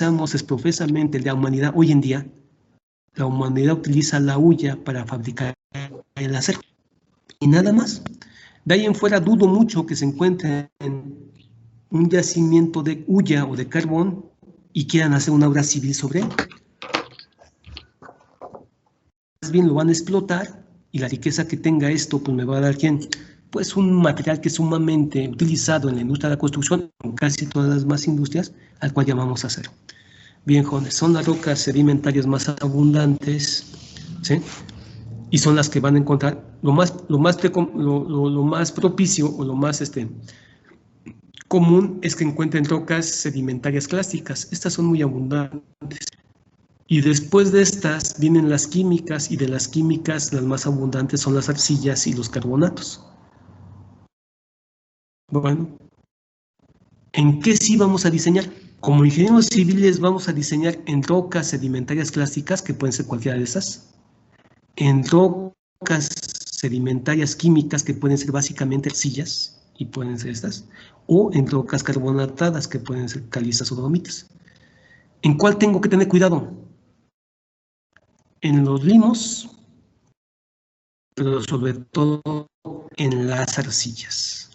utilizamos es profesamente la humanidad hoy en día. La humanidad utiliza la hulla para fabricar el acero y nada más. De ahí en fuera dudo mucho que se encuentre en un yacimiento de hulla o de carbón y quieran hacer una obra civil sobre él. Más bien lo van a explotar y la riqueza que tenga esto pues me va a dar ¿quién? Pues un material que es sumamente utilizado en la industria de la construcción, en casi todas las demás industrias, al cual llamamos acero. Bien, jóvenes, son las rocas sedimentarias más abundantes, ¿sí? Y son las que van a encontrar lo más propicio o lo más común es que encuentren rocas sedimentarias clásicas. Estas son muy abundantes. Y después de estas vienen las químicas, y de las químicas las más abundantes son las arcillas y los carbonatos. Bueno, ¿en qué sí vamos a diseñar? Como ingenieros civiles vamos a diseñar en rocas sedimentarias clásicas, que pueden ser cualquiera de esas, en rocas sedimentarias químicas, que pueden ser básicamente arcillas, y pueden ser estas, o en rocas carbonatadas, que pueden ser calizas o dolomitas. ¿En cuál tengo que tener cuidado? En los limos, pero sobre todo en las arcillas.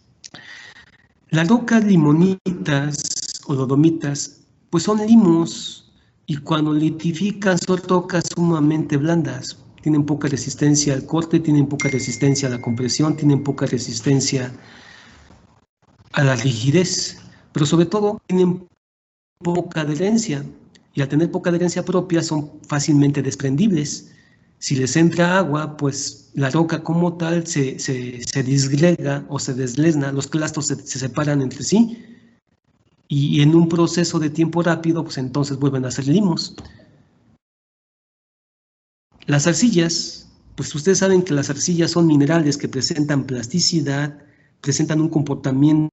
Las rocas limonitas o dolomitas, pues son limos, y cuando litifican son rocas sumamente blandas. Tienen poca resistencia al corte, tienen poca resistencia a la compresión, tienen poca resistencia a la rigidez, pero sobre todo tienen poca adherencia, y al tener poca adherencia propia son fácilmente desprendibles. Si les entra agua, pues la roca como tal se disgrega o se deslezna, los clastos se separan entre sí, y en un proceso de tiempo rápido, pues entonces vuelven a ser limos. Las arcillas, pues ustedes saben que las arcillas son minerales que presentan plasticidad, presentan un comportamiento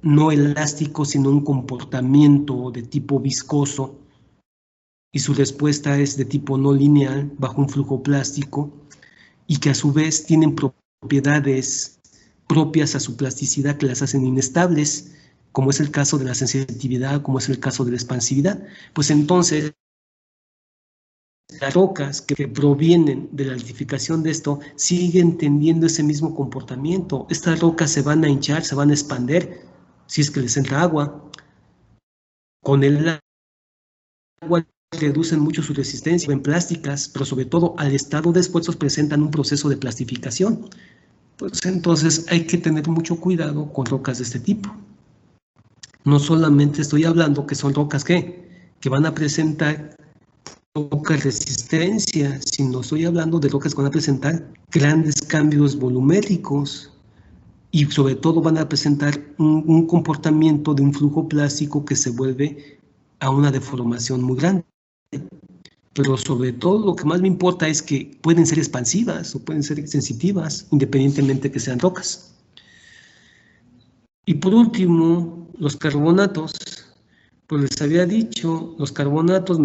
no elástico, sino un comportamiento de tipo viscoso, y su respuesta es de tipo no lineal, bajo un flujo plástico, y que a su vez tienen propiedades propias a su plasticidad que las hacen inestables, como es el caso de la sensitividad, como es el caso de la expansividad. Pues entonces, las rocas que provienen de la litificación de esto siguen teniendo ese mismo comportamiento. Estas rocas se van a hinchar, se van a expander, si es que les entra agua. Con el agua reducen mucho su resistencia en plásticas, pero sobre todo al estado de esfuerzos presentan un proceso de plastificación. Pues entonces hay que tener mucho cuidado con rocas de este tipo. No solamente estoy hablando que son rocas que van a presentar poca resistencia, sino estoy hablando de rocas que van a presentar grandes cambios voluméricos, y sobre todo van a presentar un comportamiento de un flujo plástico que se vuelve a una deformación muy grande. Pero sobre todo lo que más me importa es que pueden ser expansivas o pueden ser sensitivas, independientemente que sean rocas. Y por último, los carbonatos. Pues les había dicho, los carbonatos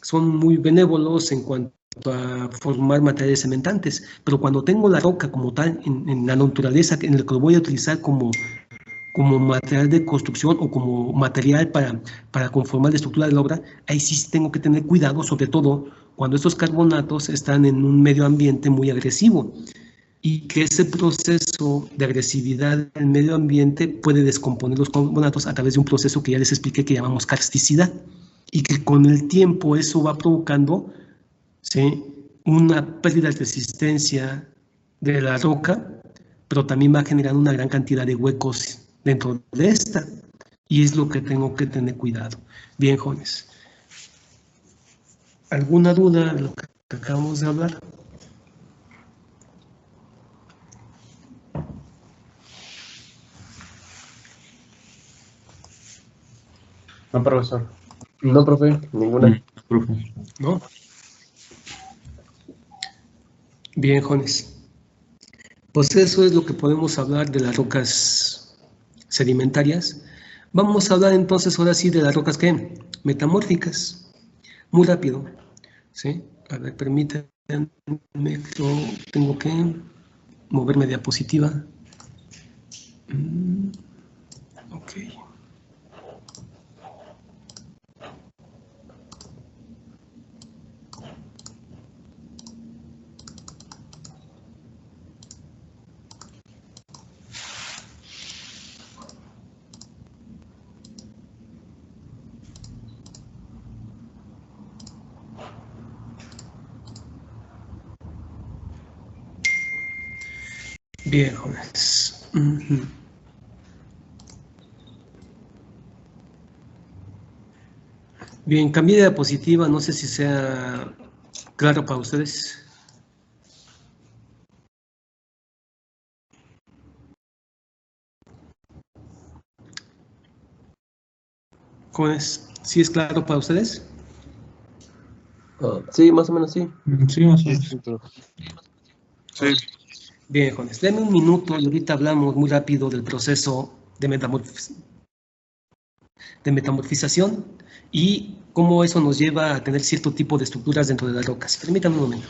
son muy benévolos en cuanto a formar materiales cementantes, pero cuando tengo la roca como tal en la naturaleza, en el que lo voy a utilizar como material de construcción o como material para conformar la estructura de la obra, ahí sí tengo que tener cuidado, sobre todo cuando estos carbonatos están en un medio ambiente muy agresivo, y que ese proceso de agresividad del medio ambiente puede descomponer los carbonatos a través de un proceso que ya les expliqué que llamamos karsticidad, y que con el tiempo eso va provocando, ¿sí?, una pérdida de resistencia de la roca, pero también va generando una gran cantidad de huecos dentro de esta, y es lo que tengo que tener cuidado. Bien, jóvenes, ¿alguna duda de lo que acabamos de hablar? No, profesor. No, profe, ninguna. Profe. ¿No? Bien, jóvenes. Pues eso es lo que podemos hablar de las rocas sedimentarias. Vamos a hablar entonces ahora sí de las rocas ¿qué? Metamórficas. Muy rápido, ¿sí? A ver, permítanme, tengo que moverme diapositiva. Ok. Bien, jóvenes. Bien, cambié de diapositiva, no sé si sea claro para ustedes. Jóvenes, ¿sí es claro para ustedes? Sí, más o menos sí. Sí, más o menos. Sí. Bien, jóvenes, denme un minuto y ahorita hablamos muy rápido del proceso de metamorfización y cómo eso nos lleva a tener cierto tipo de estructuras dentro de las rocas. Permítanme un momento.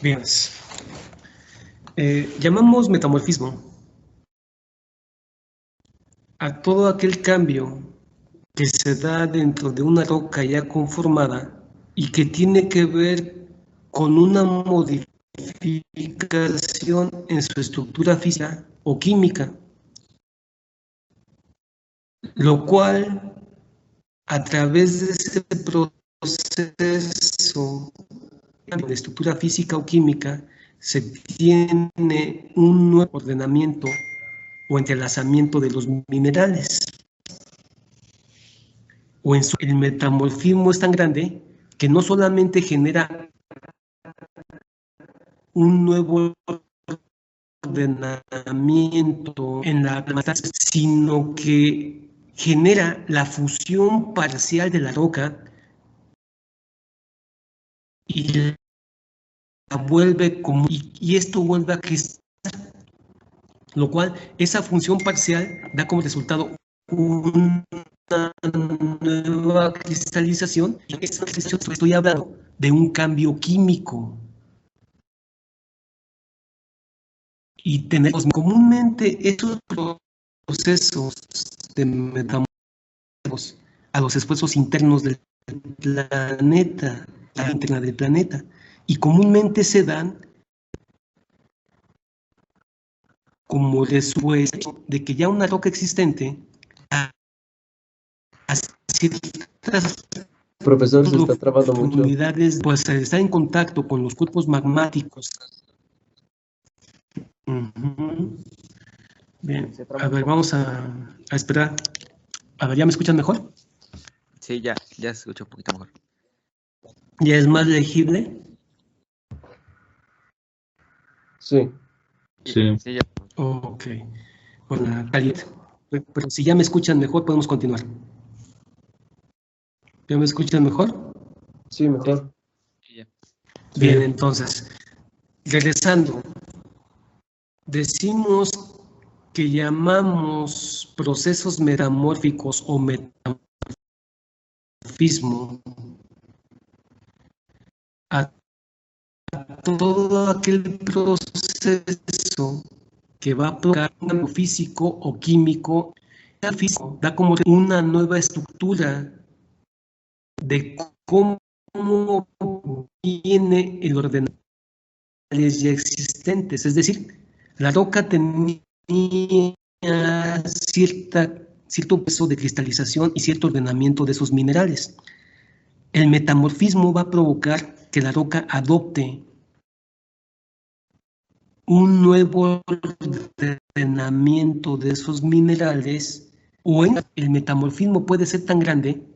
Bien, llamamos metamorfismo a todo aquel cambio que se da dentro de una roca ya conformada y que tiene que ver con una modificación en su estructura física o química, lo cual a través de ese proceso de estructura física o química se tiene un nuevo ordenamiento o entrelazamiento de los minerales. El metamorfismo es tan grande que no solamente genera un nuevo ordenamiento en la planta, sino que genera la fusión parcial de la roca y la vuelve como, y esto vuelve a cristalizar, lo cual esa función parcial da como resultado una nueva cristalización. Y esa cristalización estoy hablando de un cambio químico. Y tenemos comúnmente estos procesos de metamorfismo a los esfuerzos internos del planeta, la interna del planeta, y comúnmente se dan como después de que ya una roca existente a ciertas Profesor, se está trabando mucho. profundidades, pues está en contacto con los cuerpos magmáticos. Bien, a ver, vamos a esperar. A ver, ¿ya me escuchan mejor? Sí, ya se escucha un poquito mejor. ¿Ya es más legible? Sí. Sí. Sí, ya. Ok, con la calidad. Pero si ya me escuchan mejor, podemos continuar. ¿Ya me escuchan mejor? Sí, mejor. Sí, ya. Bien, entonces, regresando, decimos que llamamos procesos metamórficos o metamorfismo a todo aquel proceso que va a provocar un cambio físico o químico. El físico da como una nueva estructura de cómo viene el ordenamiento ya existentes. Es decir, la roca tenía cierto peso de cristalización y cierto ordenamiento de sus minerales. El metamorfismo va a provocar que la roca adopte un nuevo ordenamiento de esos minerales, o el metamorfismo puede ser tan grande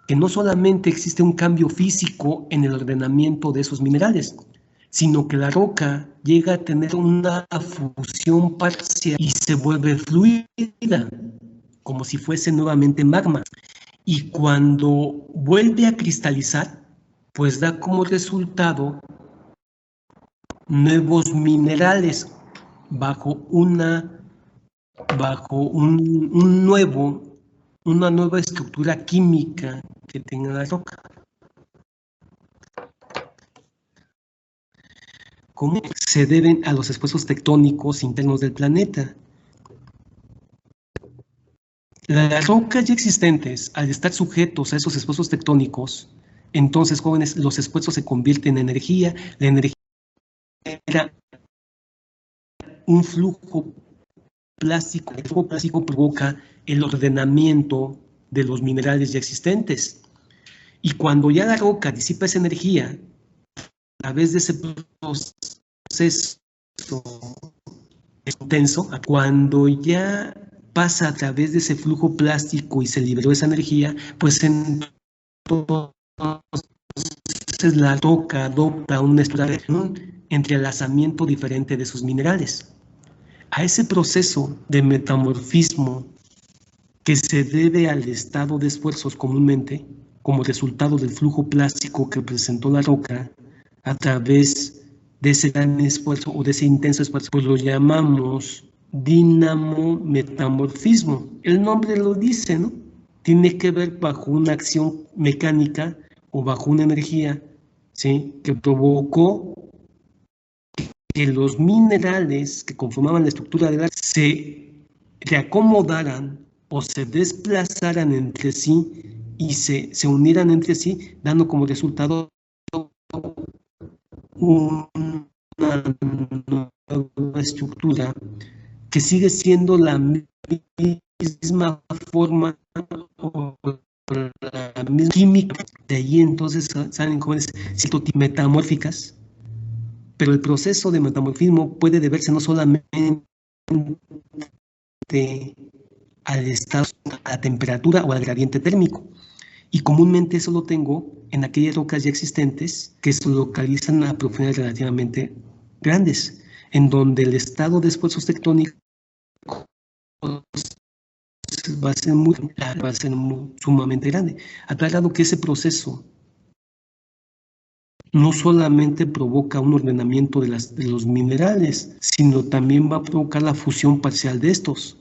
que no solamente existe un cambio físico en el ordenamiento de esos minerales, sino que la roca llega a tener una fusión parcial y se vuelve fluida, como si fuese nuevamente magma. Y cuando vuelve a cristalizar, pues da como resultado nuevos minerales bajo una nueva estructura química que tenga la roca. ¿Cómo se deben a los esfuerzos tectónicos internos del planeta? Las rocas ya existentes, al estar sujetos a esos esfuerzos tectónicos, entonces, jóvenes, los esfuerzos se convierten en energía, la energía era un flujo plástico, el flujo plástico provoca el ordenamiento de los minerales ya existentes. Y cuando ya la roca disipa esa energía, a través de ese proceso intenso, cuando ya pasa a través de ese flujo plástico y se liberó esa energía, pues entonces la roca adopta un entrelazamiento diferente de sus minerales. A ese proceso de metamorfismo que se debe al estado de esfuerzos comúnmente, como resultado del flujo plástico que presentó la roca a través de ese gran esfuerzo o de ese intenso esfuerzo, pues lo llamamos dinamometamorfismo. El nombre lo dice, ¿no? Tiene que ver bajo una acción mecánica o bajo una energía, ¿sí?, que provocó que los minerales que conformaban la estructura de la se reacomodaran o se desplazaran entre sí y se unieran entre sí, dando como resultado una nueva estructura que sigue siendo la misma forma o la misma química. De ahí entonces salen jóvenes metamórficas, pero el proceso de metamorfismo puede deberse no solamente al estado, a la temperatura o al gradiente térmico. Y comúnmente eso lo tengo en aquellas rocas ya existentes que se localizan a profundidades relativamente grandes, en donde el estado de esfuerzos tectónicos va a ser sumamente grande, a tal grado que ese proceso no solamente provoca un ordenamiento de los minerales, sino también va a provocar la fusión parcial de estos.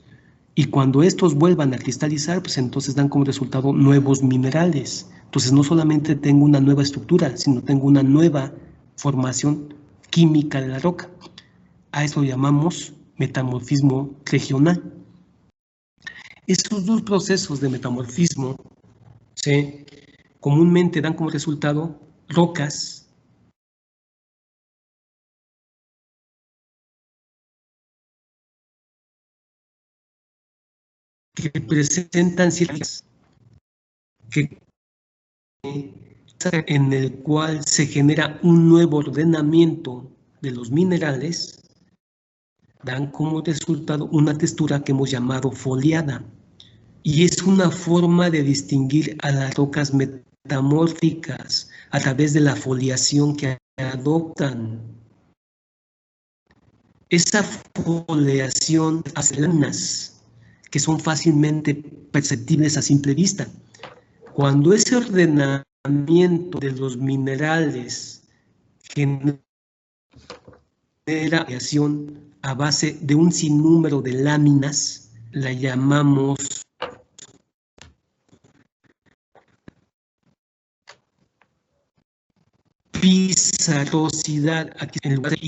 Y cuando estos vuelvan a cristalizar, pues entonces dan como resultado nuevos minerales. Entonces no solamente tengo una nueva estructura, sino tengo una nueva formación química de la roca. A eso lo llamamos metamorfismo regional. Estos dos procesos de metamorfismo comúnmente dan como resultado rocas que presentan ciertas en el cual se genera un nuevo ordenamiento de los minerales, dan como resultado una textura que hemos llamado foliada, y es una forma de distinguir a las rocas metamórficas a través de la foliación que adoptan. Esa foliación hace láminas que son fácilmente perceptibles a simple vista. Cuando ese ordenamiento de los minerales genera foliación a base de un sinnúmero de láminas, la llamamos pizarrosidad, aquí en lugar de